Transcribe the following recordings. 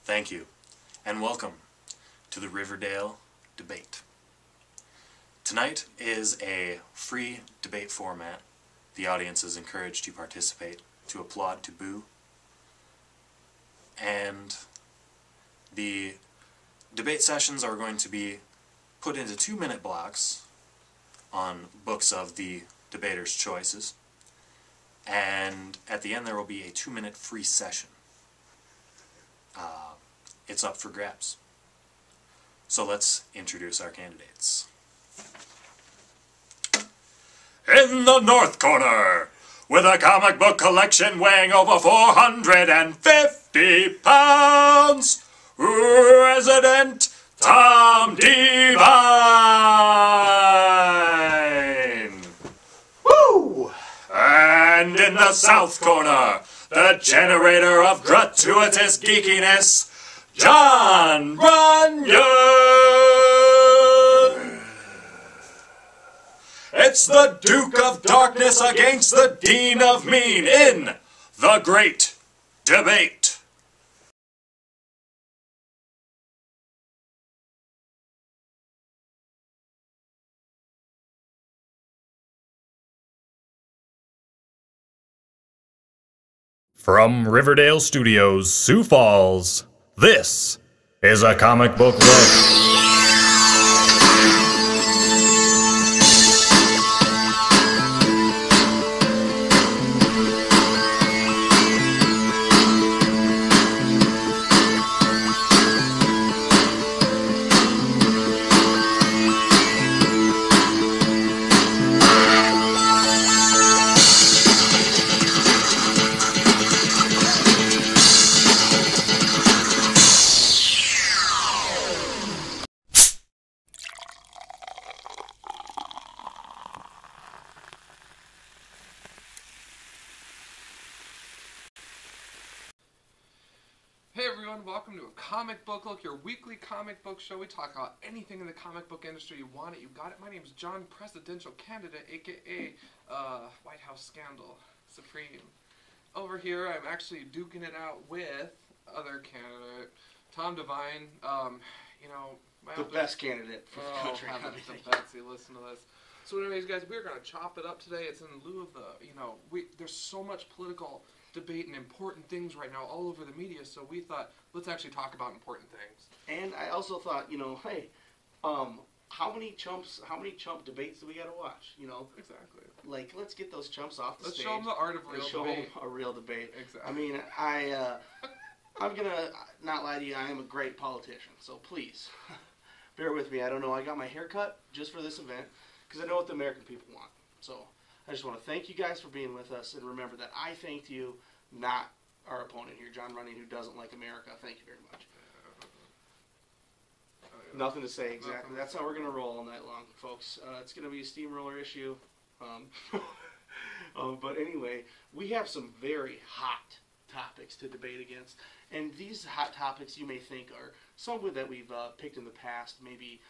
Thank you, and welcome to the Riverdale debate. Tonight is a free debate format. The audience is encouraged to participate, to applaud, to boo. And the debate sessions are going to be put into 2-minute blocks on books of the debater's choices. And at the end there will be a 2-minute free session. It's up for grabs. So let's introduce our candidates. In the north corner, with a comic book collection weighing over 450 pounds, Resident Tom Devine! Woo! And in the south corner, the generator of gratuitous geekiness, Jon Runyan! It's the Duke of Darkness against the Dean of Mean in the Great Debate. From Riverdale Studios, Sioux Falls, this is a comic book look. Hey everyone, welcome to a Comic Book Look, your weekly comic book show. We talk about anything in the comic book industry. You want it, you got it. My name is John, presidential candidate, aka White House Scandal Supreme. Over here, I'm actually duking it out with other candidate, Tom Devine. The best candidate for the country. Betsy, listen to this. So anyways, guys, we're going to chop it up today. It's in lieu of there's so much political debate and important things right now all over the media, so we thought, let's actually talk about important things. And I also thought, hey, how many chump debates do we got to watch? Exactly. Like, let's get those chumps off the stage. Let's show them the art of real debate. Show them a real debate. Exactly. I mean, I'm gonna not lie to you. I am a great politician, so please bear with me. I don't know. I got my hair cut just for this event because I know what the American people want. So I just want to thank you guys for being with us, and remember that I thanked you, not our opponent here, Jon Runyan, who doesn't like America. Thank you very much. Nothing to say, exactly. That's how we're going to roll all night long, folks. It's going to be a steamroller issue. But anyway, we have some very hot topics to debate against. And these hot topics you may think are some that we've picked in the past. Maybe,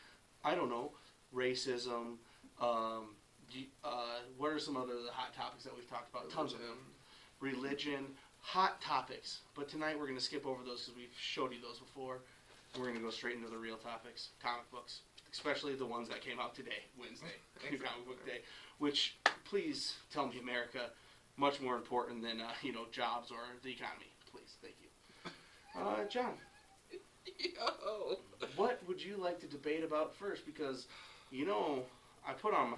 I don't know, racism. What are some other hot topics that we've talked about? Tons of them. Religion. Hot topics. But tonight we're going to skip over those because we've showed you those before. And we're going to go straight into the real topics. Comic books. Especially the ones that came out today, Wednesday. Exactly. Comic Book Day. Which, please tell me, America, much more important than, jobs or the economy. Please. Thank you. John. Yo. What would you like to debate about first? Because, I put on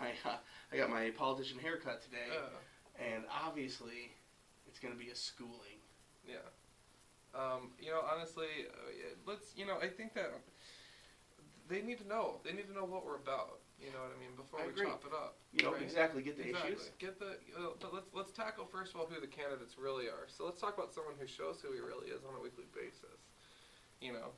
I got my politician haircut today, and obviously, it's going to be a schooling. Yeah. Honestly, I think that they need to know. They need to know what we're about. You know what I mean? Before we chop it up. Right? Exactly. Get the issues. But let's tackle first of all who the candidates really are. So let's talk about someone who shows who he really is on a weekly basis.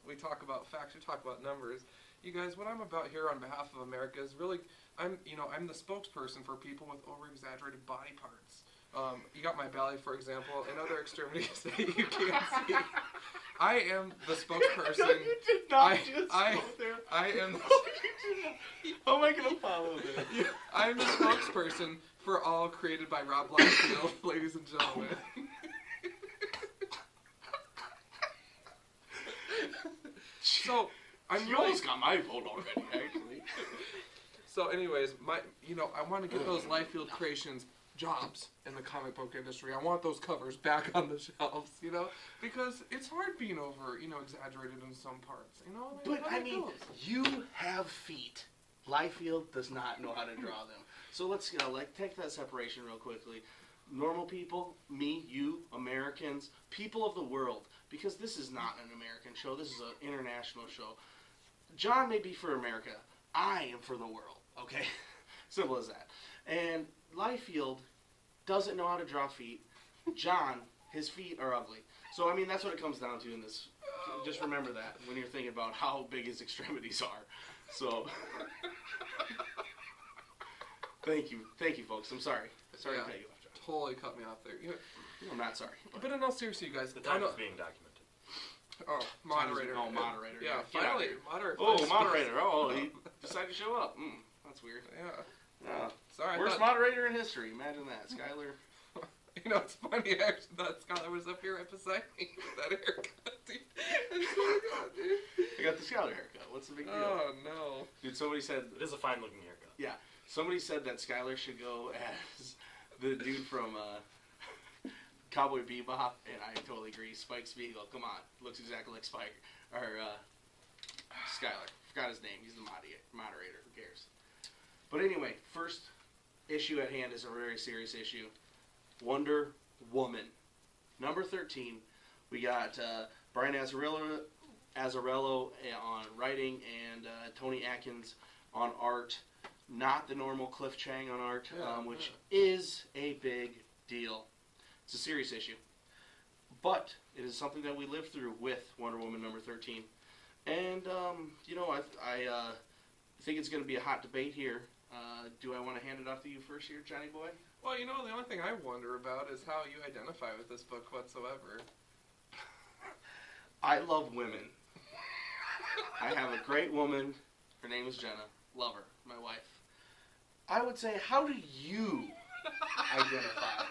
We talk about facts. We talk about numbers. You guys, what I'm about here on behalf of America is really, I'm the spokesperson for people with over-exaggerated body parts. You got my belly, for example, and other extremities that you can't see. I am the spokesperson. No, you did not just go there. I am. How am I going to follow this? I'm the spokesperson for all created by Rob Liefeld, ladies and gentlemen. So I'm You really almost got my vote already, actually. So, anyways, I want to get those Liefeld Creations jobs in the comic book industry. I want those covers back on the shelves, because it's hard being over, exaggerated in some parts, But I mean, you have feet. Liefeld does not know how to draw them. So let's take that separation real quickly. Normal people, me, you, Americans, people of the world, because this is not an American show. This is an international show. Jon may be for America. I am for the world. Okay? Simple as that. And Liefeld doesn't know how to draw feet. Jon, his feet are ugly. So, I mean, that's what it comes down to in this. Just remember that when you're thinking about how big his extremities are. So, thank you, folks. I'm sorry. Sorry to cut you off, Jon. Totally cut me off there. I'm not sorry. But in all seriousness, you guys, The time is being documented. Oh, moderator. Moderator. Yeah, finally, moderator. Oh, moderator. Oh, he decided to show up. That's weird. Yeah. Sorry. Worst moderator in history. Imagine that, Skyler. It's funny. I actually thought Skyler was up here right beside me with that haircut. Dude. Oh my God, dude. I got the Skyler haircut. What's the big deal? Oh no. Dude, somebody said It is a fine-looking haircut. Yeah, somebody said that Skyler should go as the dude from Cowboy Bebop, and I totally agree. Spike Spiegel, come on, looks exactly like Spike or Skyler. Forgot his name. He's the moderator. Who cares? But anyway, first issue at hand is a very serious issue. Wonder Woman, number 13. We got Brian Azzarello on writing and Tony Atkins on art. Not the normal Cliff Chang on art, which is a big deal. It's a serious issue. But it is something that we lived through with Wonder Woman number 13. And, I think it's going to be a hot debate here. Do I want to hand it off to you first here, Johnny boy? Well, the only thing I wonder about is how you identify with this book whatsoever. I love women. I have a great woman. Her name is Jenna. Love her. My wife. I would say, how do you identify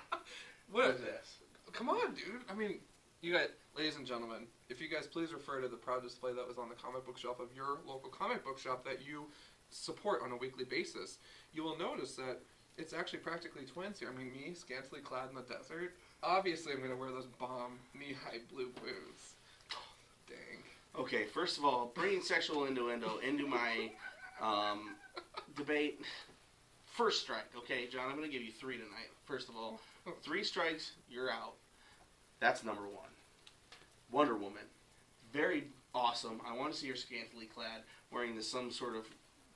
with this? Come on, dude. I mean, you guys, ladies and gentlemen, if you guys please refer to the proud display that was on the comic book shelf of your local comic book shop that you support on a weekly basis, you will notice that it's actually practically twins here. I mean, me, scantily clad in the desert. Obviously, I'm going to wear those bomb knee-high blue boots. Dang. Okay, first of all, bringing sexual innuendo into my debate. First strike, okay, Jon, I'm going to give you 3 tonight. First of all, 3 strikes, you're out. That's number 1. Wonder Woman. Very awesome. I want to see her scantily clad, wearing some sort of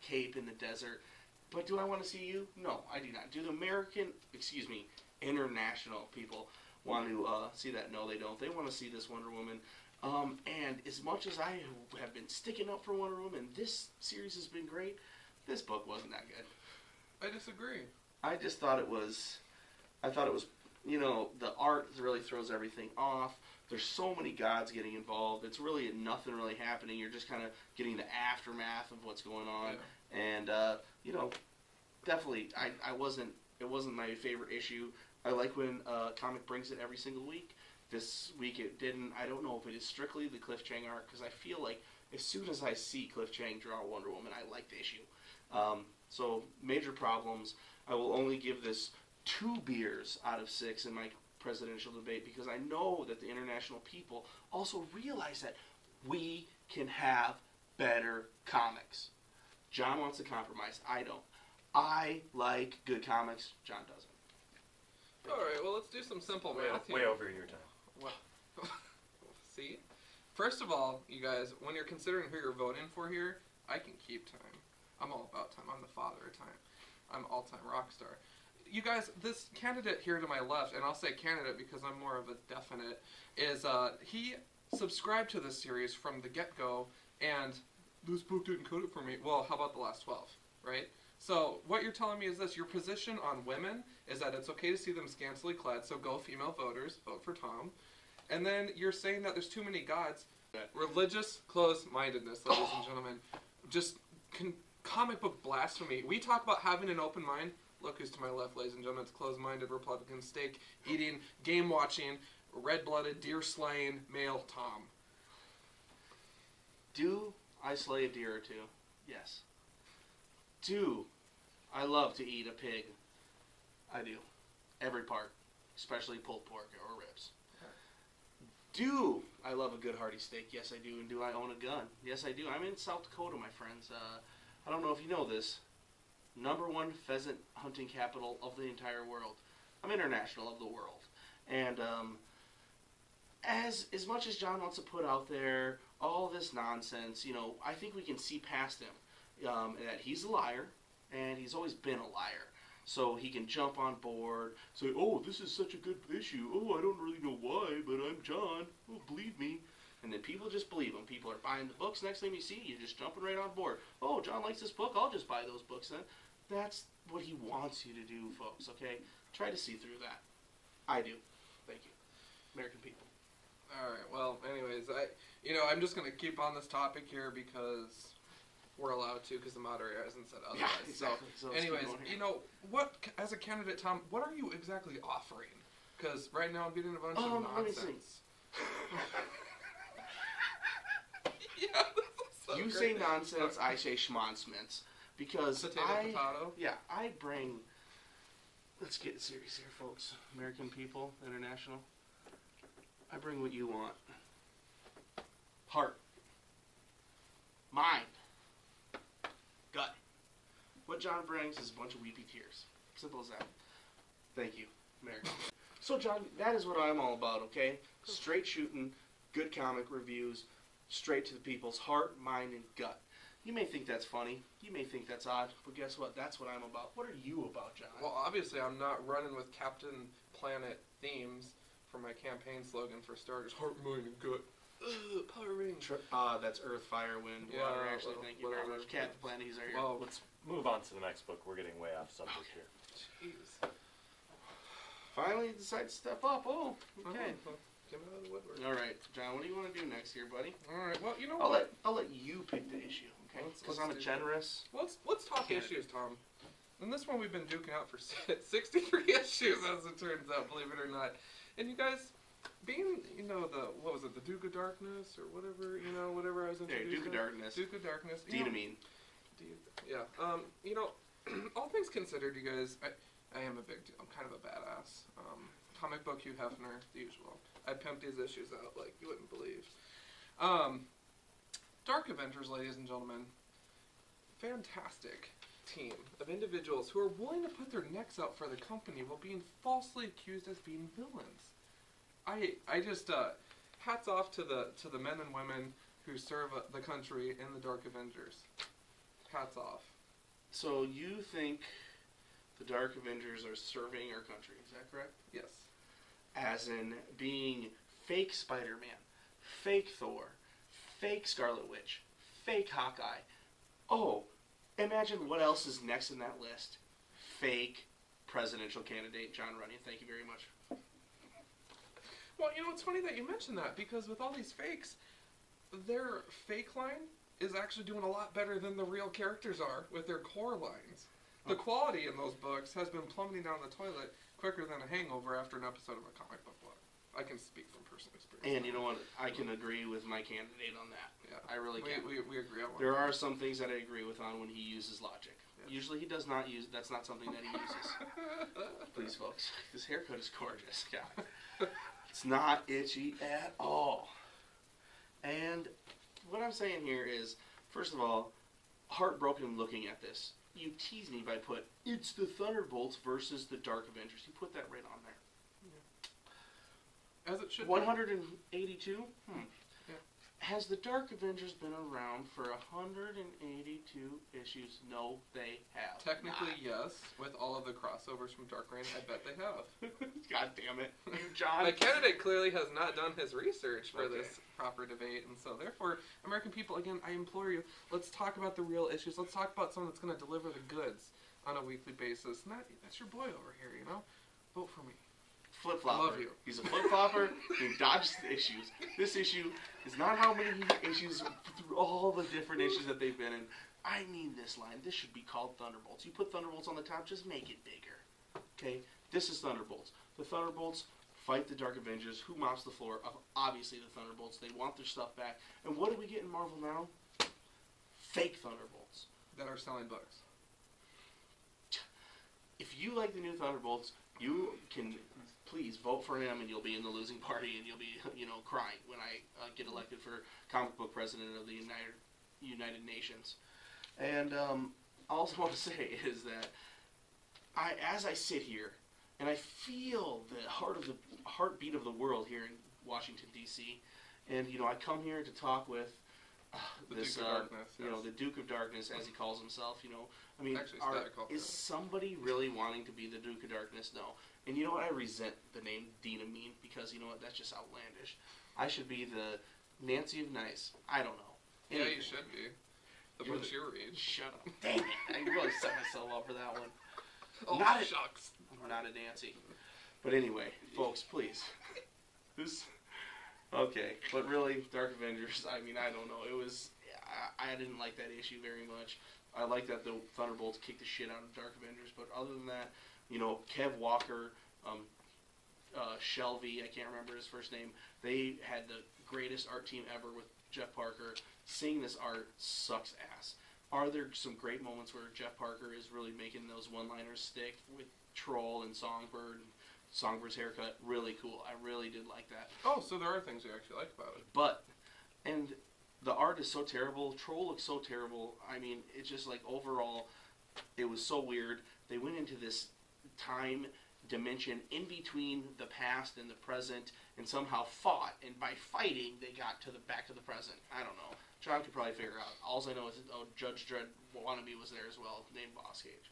cape in the desert. But do I want to see you? No, I do not. Do the international people want to see that? No, they don't. They want to see this Wonder Woman. And as much as I have been sticking up for Wonder Woman, this series has been great. This book wasn't that good. I disagree. I just thought it was, the art really throws everything off. There's so many gods getting involved. It's really nothing really happening. You're just kind of getting the aftermath of what's going on. Yeah. And, definitely, it wasn't my favorite issue. I like when a comic brings it every single week. This week it didn't. I don't know if it is strictly the Cliff Chang art, because I feel like as soon as I see Cliff Chang draw Wonder Woman, I like the issue. So, major problems. I will only give this 2 beers out of 6 in my presidential debate, because I know that the international people also realize that we can have better comics. Jon wants to compromise. I don't. I like good comics. Jon doesn't. Alright, well, let's do some simple math here. Way over your time. Well, see? First of all, you guys, when you're considering who you're voting for here, I can keep time. I'm all about time. I'm the father of time. I'm all-time rock star. You guys, this candidate here to my left, and I'll say candidate because I'm more of a definite, is he subscribed to this series from the get-go, and this book didn't cut it for me. Well, how about the last 12, right? So what you're telling me is this: your position on women is that it's okay to see them scantily clad, so go female voters, vote for Tom. And then you're saying that there's too many gods. Religious closed-mindedness, ladies and gentlemen. Just comic book blasphemy. We talk about having an open mind. Look who's to my left, ladies and gentlemen. It's closed-minded Republican, steak-eating, game-watching, red-blooded, deer-slaying male Tom. Do I slay a deer or two? Yes. Do I love to eat a pig? I do. Every part, especially pulled pork or ribs. Do I love a good hearty steak? Yes, I do. And do I own a gun? Yes, I do. I'm in South Dakota, my friends. I don't know if you know this. #1 pheasant hunting capital of the entire world. I'm international of the world. And as much as Jon wants to put out there all this nonsense, you know, I think we can see past him. That he's a liar, and he's always been a liar. So he can jump on board, say, oh, this is such a good issue. Oh, I don't really know why, but I'm Jon. Oh, believe me. And then people just believe him. People are buying the books. Next thing you see, you're just jumping right on board. Oh, Jon likes this book. I'll just buy those books then. That's what he wants you to do, folks, okay? Try to see through that. I do. Thank you. American people. All right. Well, anyways, I'm just gonna keep on this topic here because we're allowed to, because the moderator hasn't said otherwise. Yeah, exactly. So anyways, what as a candidate, Tom, what are you exactly offering? Because right now I'm getting a bunch of nonsense. Yeah, so you great. say nonsense, I say schmonsements. Because potato. Yeah, I bring. Let's get serious here, folks. American people, international. I bring what you want. Heart. Mind. Gut. What Jon brings is a bunch of weepy tears. Simple as that. Thank you, American. So, Jon, that is what I'm all about, okay? Straight shooting, good comic reviews, straight to the people's heart, mind, and gut. You may think that's funny. You may think that's odd. But guess what? That's what I'm about. What are you about, Jon? Well, obviously, I'm not running with Captain Planet themes for my campaign slogan for starters. Heart, mind, and gut. Power rings. That's Earth, Fire, Wind, Yeah, Water. Actually, thank you very whatever. much. Captain Planet, he's right here. Well, Let's move on to the next book. We're getting way off subject here. jeez. Finally, you decide to step up. Oh, okay. Get out of the woodwork. All right, Jon. What do you want to do next here, buddy? All right. Well, you know I'll what? let you pick the issue, okay? Because I'm a do generous. Let's talk Candidate. issues, Tom. And this one we've been duking out for 63 issues, as it turns out, believe it or not. And you guys, being, the Duke of Darkness, or whatever, whatever I was Hey, introducing. Duke of Darkness. Duke of Darkness. Dynamine. Yeah. All things considered, you guys, I am a big deal. I'm kind of a badass. Comic book Hugh Hefner, the usual. I pimped these issues out like you wouldn't believe. Dark Avengers, ladies and gentlemen. Fantastic team of individuals who are willing to put their necks out for the company while being falsely accused as being villains. I just hats off to the men and women who serve the country in the Dark Avengers. Hats off. So you think the Dark Avengers are serving our country? Is that correct? Yes. As in being fake Spider-Man, fake Thor, fake Scarlet Witch, fake Hawkeye. Oh, imagine what else is next in that list. Fake presidential candidate Jon Runyan. Thank you very much. Well, it's funny that you mentioned that, because with all these fakes, their fake line is actually doing a lot better than the real characters are with their core lines. The quality in those books has been plummeting down the toilet quicker than a hangover after an episode of a comic book book. I can speak from personal experience. And you know what? I can agree with my candidate on that. Yeah. I really can. We agree on one. There are some things that I agree with on when he uses logic. Yes. Usually he does not use. That's not something that he uses. Please, folks. This haircut is gorgeous. God. It's not itchy at all. And what I'm saying here is, first of all, heartbroken looking at this. You tease me by it's the Thunderbolts versus the Dark Avengers. You put that right on there. As it should 182? Yeah. Has the Dark Avengers been around for 182 issues? No, they have. Technically, not. yes. With all of the crossovers from Dark Reign, I bet they have. God damn it. You, Jon. My candidate clearly has not done his research for Okay. this proper debate, and so therefore, American people, again, I implore you, let's talk about the real issues. Let's talk about someone that's going to deliver the goods on a weekly basis. And that's your boy over here, Vote for me. Flip-flopper. Love you. He's a flip-flopper who dodges the issues. This issue is not how many issues through all the different issues that they've been in. I mean this line. This should be called Thunderbolts. You put Thunderbolts on the top, just make it bigger. Okay? This is Thunderbolts. The Thunderbolts fight the Dark Avengers. Who mops the floor? Obviously the Thunderbolts. They want their stuff back. And what do we get in Marvel now? fake Thunderbolts. That are selling books. If you like the new Thunderbolts, you can please vote for him, and you'll be in the losing party, and you'll be, crying when I get elected for comic book president of the United Nations. And I also want to say is that as I sit here and I feel the heartbeat of the world here in Washington D.C., and I come here to talk with this, Duke of Darkness, yes. the Duke of Darkness, as he calls himself. I mean, Actually, is somebody really wanting to be the Duke of Darkness? No. And you know what? I resent the name Dean Amin, because you know what? That's just outlandish. I should be the Nancy of Nice. I don't know. Yeah, you should be. The books you read. Shut up. Dang it. I really set myself up for that one. Oh, shucks. I'm not a Nancy. But anyway, folks, please. Okay, but really, Dark Avengers, I mean, I don't know. It was, I didn't like that issue very much. I like that the Thunderbolts kicked the shit out of Dark Avengers, but other than that, Kev Walker, Shelby, I can't remember his first name, they had the greatest art team ever with Jeff Parker. Seeing this art sucks ass. Are there some great moments where Jeff Parker is really making those one-liners stick with Troll and Songbird? Songbird's haircut, really cool. I really did like that. Oh, so there are things you actually like about it. And the art is so terrible. Troll looks so terrible. I mean, it's just like overall, it was so weird. They went into this time dimension in between the past and the present, and somehow fought. And by fighting, they got back to the present. I don't know. John could probably figure out. All I know is Judge Dredd wannabe was there as well, named Boss Cage.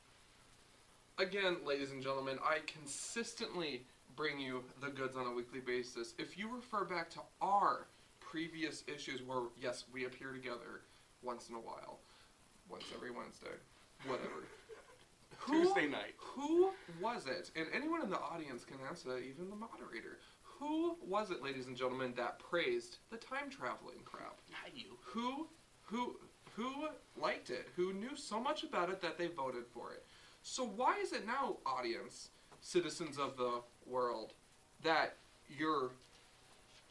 Again, ladies and gentlemen, I consistently bring you the goods on a weekly basis. If you refer back to our previous issues where, yes, we appear together once in a while, once every Wednesday, whatever. Tuesday night. Who was it? And anyone in the audience can answer that, even the moderator. Who was it, ladies and gentlemen, that praised the time-traveling crap? Not you. Who liked it? Who knew so much about it that they voted for it? So why is it now, audience, citizens of the world, that your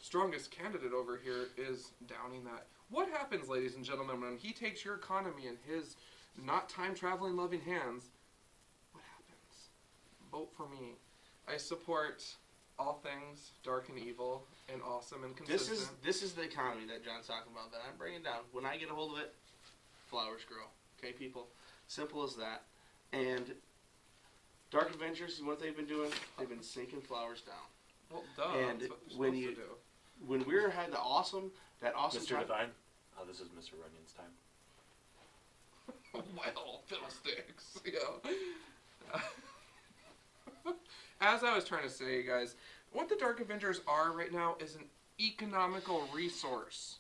strongest candidate over here is downing that? What happens, ladies and gentlemen, when he takes your economy in his not time-traveling loving hands? What happens? Vote for me. I support all things dark and evil and awesome and consistent. This is the economy that John's talking about that I'm bringing down. When I get a hold of it, flowers grow. Okay, people? Simple as that. And Dark Avengers, what they've been doing, they've been sinking flowers down. Well, duh. And that's what you're supposed to do. When we had that awesome Mr. Devine, this is Mr. Runyan's time. Well, fiddlesticks, yeah. As I was trying to say, you guys, what the Dark Avengers are right now is an economical resource.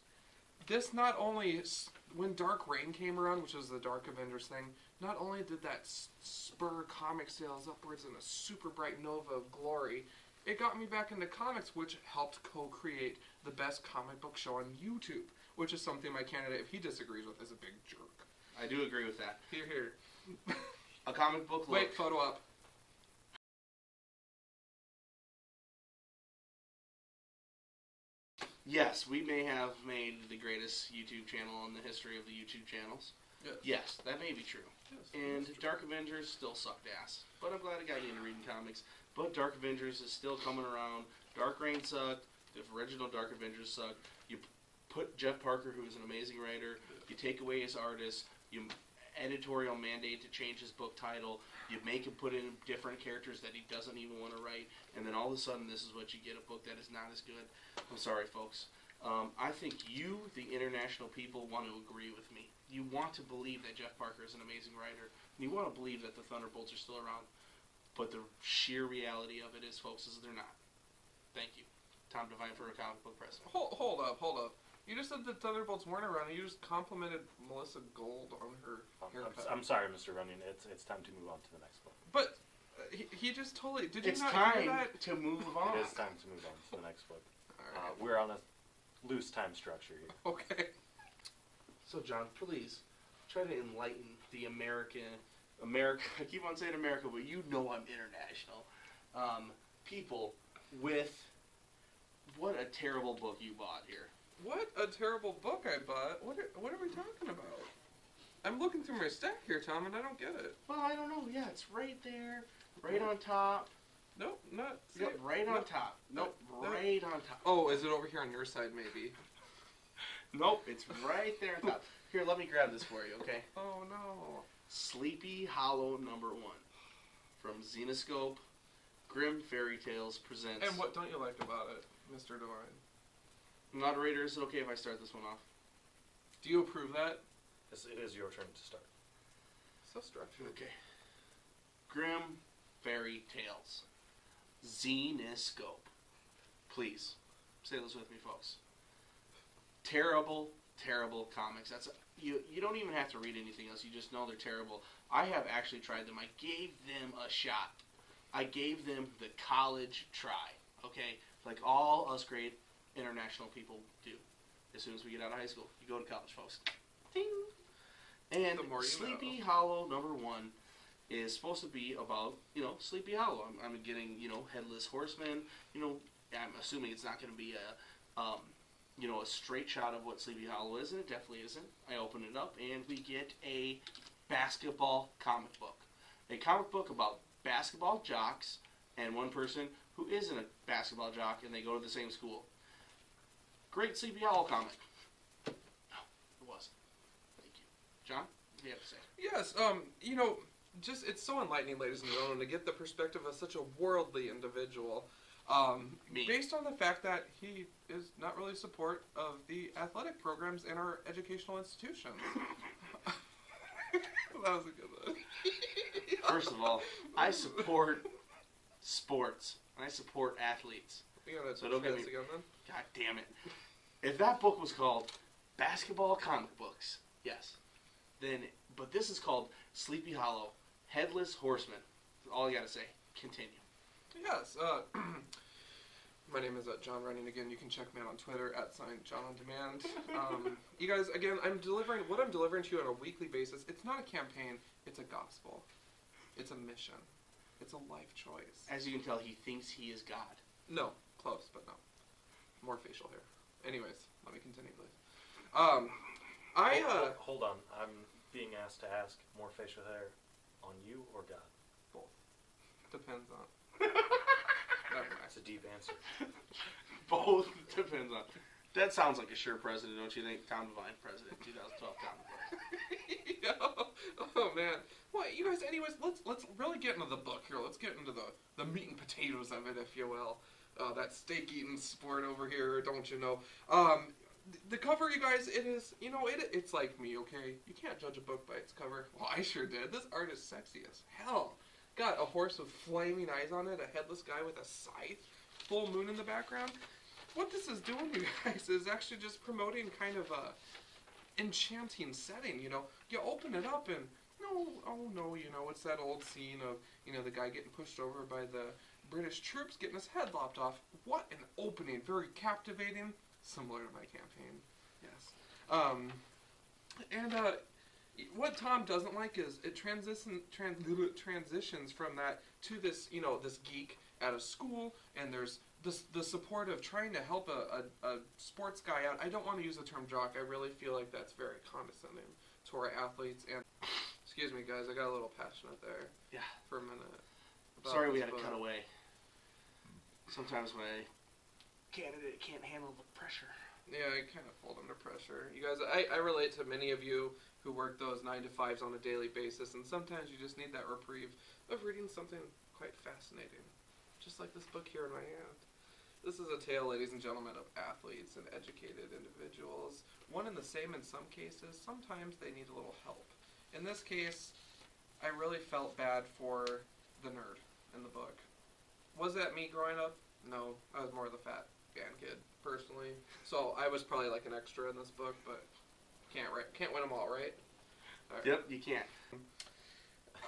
This not only, when Dark Reign came around, which was the Dark Avengers thing, not only did that spur comic sales upwards in a super bright nova of glory, it got me back into comics, which helped co-create the best comic book show on YouTube, which is something my candidate, if he disagrees with, is a big jerk. I do agree with that. Here, here. A comic book look. Wait, photo up. Yes, we may have made the greatest YouTube channel in the history of the YouTube channels. Yes, that may be true. Yes, and true. Dark Avengers still sucked ass. But I'm glad I got into reading comics. But Dark Avengers is still coming around. Dark Reign sucked. The original Dark Avengers sucked. You put Jeff Parker, who is an amazing writer, you take away his artist, you editorial mandate to change his book title, you make him put in different characters that he doesn't even want to write, and then all of a sudden this is what you get, a book that is not as good. I'm sorry, folks. I think you, the international people, want to agree with me. You want to believe that Jeff Parker is an amazing writer, and you want to believe that the Thunderbolts are still around. But the sheer reality of it is, folks, is they're not. Thank you. Tom Devine for a comic book president. Hold up. You just said the Thunderbolts weren't around, and you just complimented Melissa Gold on her haircut. I'm sorry, Mr. Runyan. It's time to move on to the next book. But he just totally... Did you it's not time hear that? to move on. It is time to move on to the next book. All right. We're on a loose time structure here. Okay. So, John, please, try to enlighten the America, I keep on saying America, but you know I'm international, people with what a terrible book you bought here. What a terrible book I bought. What are we talking about? I'm looking through my stack here, Tom, and I don't get it. Well, I don't know. Yeah, it's right there, right on top. Nope, not. Yep, right on top. Nope, right on top. Oh, is it over here on your side, maybe? Nope, it's right there on top. Here, let me grab this for you, okay? Oh no. Sleepy Hollow #1 from Xenoscope. Grim Fairy Tales presents. And what don't you like about it, Mr. Devine? Moderator, is it okay if I start this one off? Do you approve that? Yes, it is your turn to start. So structured. Okay. Grim Fairy Tales. Xenoscope. Please, say this with me, folks. Terrible, terrible comics. That's you don't even have to read anything else. You just know they're terrible. I have actually tried them. I gave them a shot. I gave them the college try. Okay? Like all us great international people do. As soon as we get out of high school, you go to college, folks. Ding! And Sleepy Hollow #1 is supposed to be about, Sleepy Hollow. I'm getting, Headless Horseman. I'm assuming it's not going to be a straight shot of what Sleepy Hollow is, and it definitely isn't. I open it up, and we get a basketball comic book. A comic book about basketball jocks and one person who isn't a basketball jock, and they go to the same school. Great Sleepy Hollow comic. No, it wasn't. Thank you. John, what do you have to say? Yes, just it's so enlightening, ladies and gentlemen, to get the perspective of such a worldly individual. Based on the fact that he is not really support of the athletic programs in our educational institutions. That was a good one. First of all, I support sports. I support athletes. So don't get me again, then? God damn it. If that book was called Basketball Comic Books, yes. But this is called Sleepy Hollow, Headless Horseman. That's all you gotta say. Continue. Yes. My name is Jon Runyan. Again, you can check me out on Twitter @JonOnDemand. You guys, again, what I'm delivering to you on a weekly basis. It's not a campaign. It's a gospel. It's a mission. It's a life choice. As you can tell, he thinks he is God. No, close, but no. More facial hair. Anyways, let me continue, please. Hold on. I'm being asked to ask more facial hair on you or God? Both. Depends on. Never mind. That's a deep answer. Both depends on. That sounds like a sure president, don't you think? Tom Devine, president, 2012 Tom Devine. Yeah. Oh man. Well, you guys. Anyways, let's really get into the book here. Let's get into the meat and potatoes of it, if you will. That steak eating sport over here, don't you know? The cover, you guys, it is, it's like me, okay? You can't judge a book by its cover. Well, I sure did. This art is sexy as hell. Got a horse with flaming eyes on it, a headless guy with a scythe, full moon in the background. What this is doing, you guys, is actually just promoting kind of a enchanting setting, You open it up and, it's that old scene of, the guy getting pushed over by the British troops, getting his head lopped off. What an opening. Very captivating. Similar to my campaign. Yes. What Tom doesn't like is it transitions from that to this, this geek at a school, and there's the support of trying to help a sports guy out. I don't want to use the term jock. I really feel like that's very condescending to our athletes. And excuse me, guys, I got a little passionate there. Yeah. For a minute. Sorry we had to cut away. Sometimes when a candidate can't handle the pressure. Yeah, I kind of fold under pressure. You guys, I relate to many of you who work those 9 to 5s on a daily basis, and sometimes you just need that reprieve of reading something quite fascinating. Just like this book here in my hand. This is a tale, ladies and gentlemen, of athletes and educated individuals. One and the same in some cases. Sometimes they need a little help. In this case, I really felt bad for the nerd in the book. Was that me growing up? No, I was more of the fat band kid, personally. So I was probably like an extra in this book, but can't win them all, right? Right. Yep, you can't.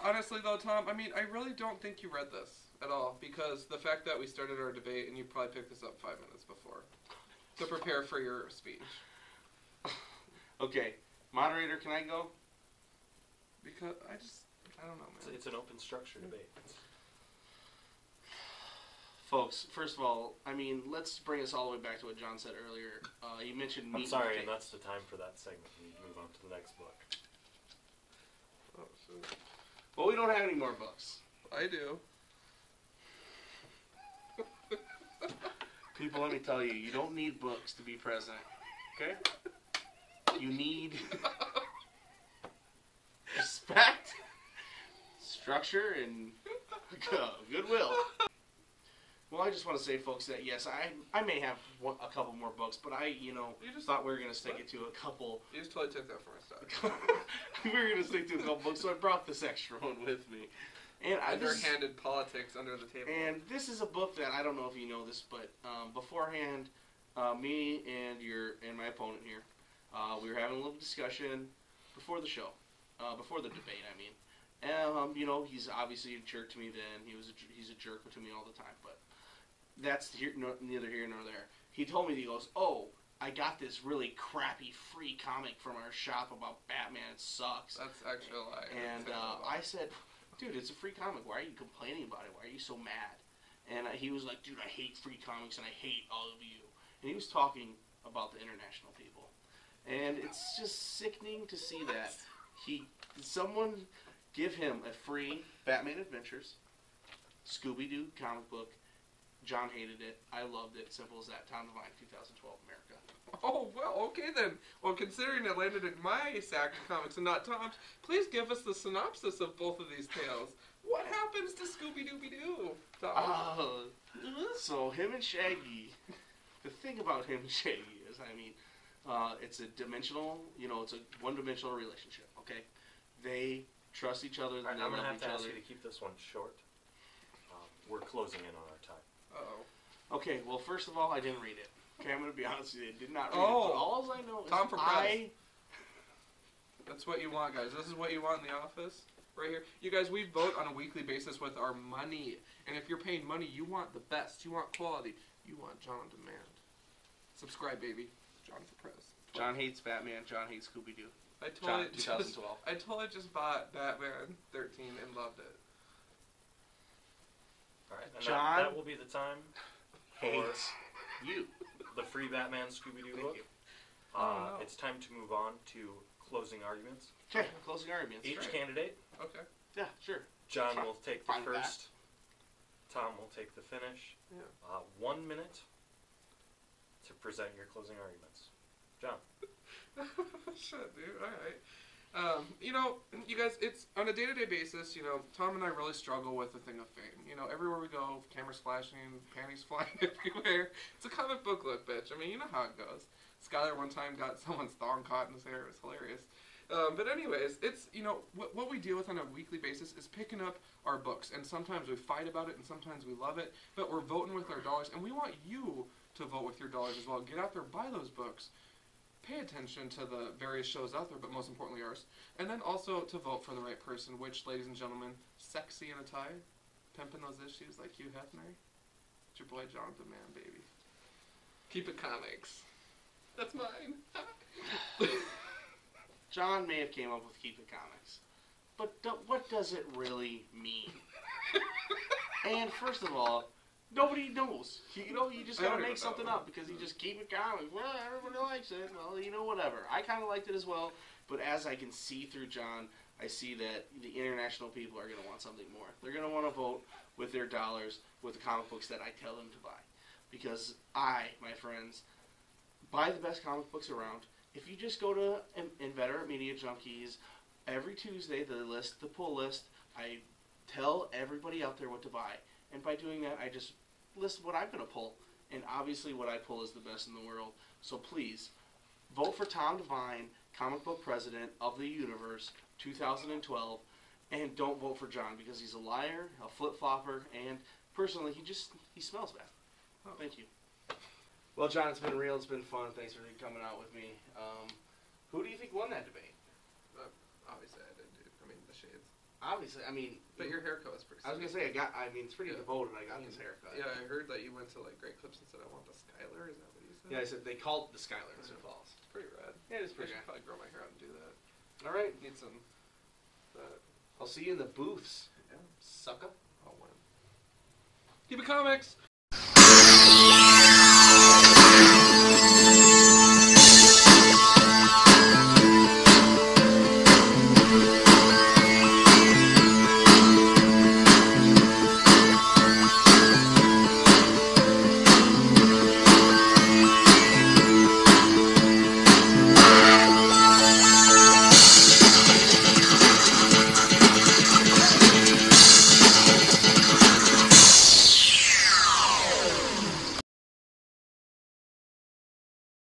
Honestly, though, Tom, I really don't think you read this at all, because the fact that we started our debate and you probably picked this up 5 minutes before to prepare for your speech. Okay, moderator, can I go? Because I don't know, man. It's an open structure debate. Folks, first of all, let's bring us all the way back to what John said earlier. You mentioned meat. I'm sorry, and that's the time for that segment. We move on to the next book. Oh, shit. Well, we don't have any more books. I do. People, let me tell you, you don't need books to be president. Okay? You need respect, structure, and goodwill. Well, I just want to say, folks, that yes, I may have a couple more books, but I, thought we were going to stick it to a couple. You just totally took that from us. We were going to stick to a couple books, so I brought this extra one with me. And Underhanded politics under the table. And this is a book that I don't know if you know this, but beforehand, me and my opponent here, we were having a little discussion before the show, before the debate. I mean, and he's obviously a jerk to me. Then he's a jerk to me all the time. But that's neither here nor there. He told me, he goes, "Oh, I got this really crappy free comic from our shop about Batman. It sucks." That's actually a lie. And I said, "Dude, it's a free comic. Why are you complaining about it? Why are you so mad?" And he was like, "Dude, I hate free comics and I hate all of you." And he was talking about the international people. And it's just sickening to see that someone give him a free Batman Adventures, Scooby-Doo comic book. John hated it. I loved it. Simple as that. Tom Devine, 2012 America. Oh, well, okay then. Well, considering it landed in my sack of comics and not Tom's, please give us the synopsis of both of these tales. What happens to Scooby-Dooby-Doo, Tom? So him and Shaggy, the thing about him and Shaggy is, it's a dimensional, it's a one-dimensional relationship, okay? They trust each other. I'm going to have to ask you to keep this one short. We're closing in on our time. Uh-oh. Okay, well, first of all, I didn't read it. Okay, I'm going to be honest with you. I did not read it. But all I know is Tom for press. That's what you want, guys. This is what you want in the office. Right here. You guys, we vote on a weekly basis with our money. And if you're paying money, you want the best. You want quality. You want Jon on demand. Subscribe, baby. Jon for press. John hates Batman. John hates Scooby-Doo. I 2012. I totally just bought Batman 13 and loved it. All right, and John that will be the time for hates you. The free Batman Scooby-Doo book. No. It's time to move on to closing arguments. Okay, closing arguments. Each Right. candidate, Okay. Yeah, sure. John will take the Fine with first, Tom will take the finish. Yeah. 1 minute to present your closing arguments. John. Shit, dude. All right. You guys, it's on a day-to-day basis, Tom and I really struggle with the thing of fame. Everywhere we go, cameras flashing, panties flying everywhere. It's a comic book look, bitch. I mean, you know how it goes. Skyler one time got someone's thong caught in his hair. It was hilarious. But anyways, it's, what we deal with on a weekly basis is picking up our books. And sometimes we fight about it, and sometimes we love it. But we're voting with our dollars, and we want you to vote with your dollars as well. Get out there, buy those books. Pay attention to the various shows out there, but most importantly ours. And then also to vote for the right person, which, ladies and gentlemen, sexy in a tie, pimping those issues like Hugh Hefner. It's your boy Jon Demand, baby. Keep it comics. That's mine. John may have came up with Keep It Comics, but what does it really mean? And first of all, nobody knows. You just gotta make something up because you just keep it comics. Well, everybody likes it. Well, whatever. I kind of liked it as well, but as I can see through John, I see that the international people are gonna want something more. They're gonna want to vote with their dollars with the comic books that I tell them to buy, because my friends, buy the best comic books around. If you just go to Inveterate Media Junkies, every Tuesday, the pull list, I tell everybody out there what to buy. And by doing that, I just list what I'm going to pull. And obviously what I pull is the best in the world. So please, vote for Tom Devine, comic book president of the universe, 2012. And don't vote for John because he's a liar, a flip-flopper, and personally, he smells bad. Oh. Thank you. Well, John, it's been real. It's been fun. Thanks for coming out with me. Who do you think won that debate? Obviously, I did, dude. I mean, the shades. Obviously, But your haircut was pretty I was going to say, it's pretty devoted. I got this haircut. Yeah, I heard that you went to, Great Clips and said, I want the Skyler. Is that what you said? Yeah, I said they called it the Skyler in Sioux Falls. It's pretty rad. Yeah, it is pretty I rad. should probably grow my hair out and do that. All right. Need some... I'll see you in the booths. Yeah. Sucker. I'll win. Keep it comics!